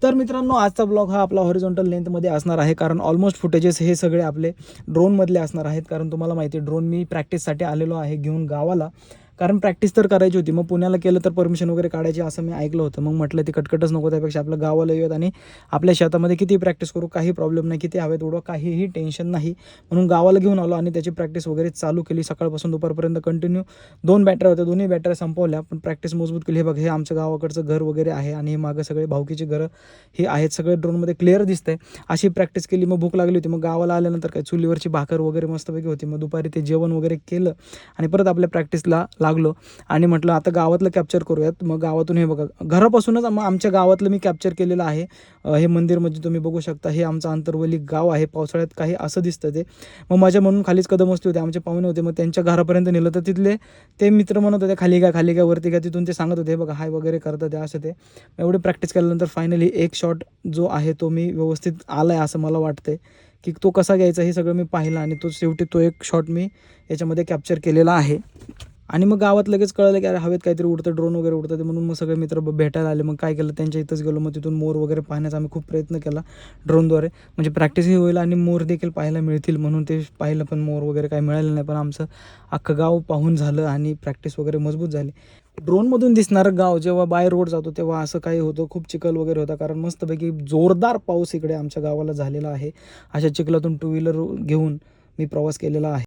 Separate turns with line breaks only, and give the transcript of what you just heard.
तर मित्रांनो, आजचा ब्लॉग हा आपला हॉरिझॉन्टल लेंथमध्ये असणार आहे, कारण ऑलमोस्ट फुटेजेस हे सगळे आपले ड्रोनमधले असणार आहेत. कारण तुम्हाला माहिती आहे, ड्रोन मी प्रॅक्टिससाठी आलेलो आहे घेऊन गावाला. कारण प्रॅक्टिस तर करायची होती. मग पुण्याला केलं तर परमिशन वगैरे काढायची असं मी ऐकलं होतं. मग म्हटलं ती कटकटच नको, त्यापेक्षा आपलं गावाला येऊयात आणि आपल्या शेतामध्ये किती प्रॅक्टिस करू, काही प्रॉब्लेम नाही, किती हवेत उडवा, काहीही टेन्शन नाही. म्हणून गावाला घेऊन आलो आणि त्याची प्रॅक्टिस वगैरे चालू केली. सकाळपासून दुपारपर्यंत कंटिन्यू 2 बॅटऱ्या होत्या, दोन्ही बॅटऱ्या संपवल्या, पण प्रॅक्टिस मजबूत केली. हे बघ, हे आमचं गावाकडचं घर वगैरे आहे आणि हे मागं सगळे भावकीची घरं हे आहेत, सगळे ड्रोनमध्ये क्लिअर दिसतंय. अशी प्रॅक्टिस केली. मग भूक लागली होती. मग गावाला आल्यानंतर काय चुलीवरची भाकर वगैरे मस्तपैकी होती. मग दुपारी ते जेवण वगैरे केलं आणि परत आपल्या प्रॅक्टिसला लागलो आणि म्हटलं आता गावातलं कॅप्चर करूयात. मग गावातून हे बघा, घरापासूनच मग आमच्या गावातलं मी कॅप्चर केलेलं आहे. हे मंदिर म्हणजे तुम्ही बघू शकता, हे आमचं आंतरवली गाव आहे. पावसाळ्यात काही असं दिसतं ते. मग माझ्या म्हणून खालीच कदम असते होते, आमचे पाहुणे होते. मग त्यांच्या घरापर्यंत नेलं तर तिथले ते मित्र म्हणत होते खाली काय खाली काय वरती काय. तिथून ते सांगत होते बघा हाय वगैरे करतात ते असं ते. एवढी प्रॅक्टिस केल्यानंतर फायनली एक शॉट जो आहे तो मी व्यवस्थित आला आहे असं मला वाटतंय, की तो कसा घ्यायचा हे सगळं मी पाहिलं आणि तो शेवटी तो एक शॉट मी याच्यामध्ये कॅप्चर केलेला आहे. आणि मग गावात लगेच कळलं की अरे हवेत काहीतरी उडतं, ड्रोन वगैरे उडतं ते. म्हणून मग सगळे मित्र भेटायला आले. मग काय केलं, त्यांच्या इथंच गेलो. मग तिथून मोर वगैरे पाहण्याचा आम्ही खूप प्रयत्न केला ड्रोनद्वारे, म्हणजे प्रॅक्टिसही होईल आणि मोर देखील पाहायला मिळतील म्हणून ते पाहिलं. पण मोर वगैरे काही मिळालं नाही. पण आमचं अख्खं गाव पाहून झालं आणि प्रॅक्टिस वगैरे मजबूत झाली. ड्रोनमधून दिसणारं गाव जेव्हा बाय रोड जातो तेव्हा असं काही होतं, खूप चिखल वगैरे होता. कारण मस्तपैकी जोरदार पाऊस इकडे आमच्या गावाला झालेला आहे. अशा चिखलातून टू व्हीलर घेऊन मी प्रवास केलेला आहे.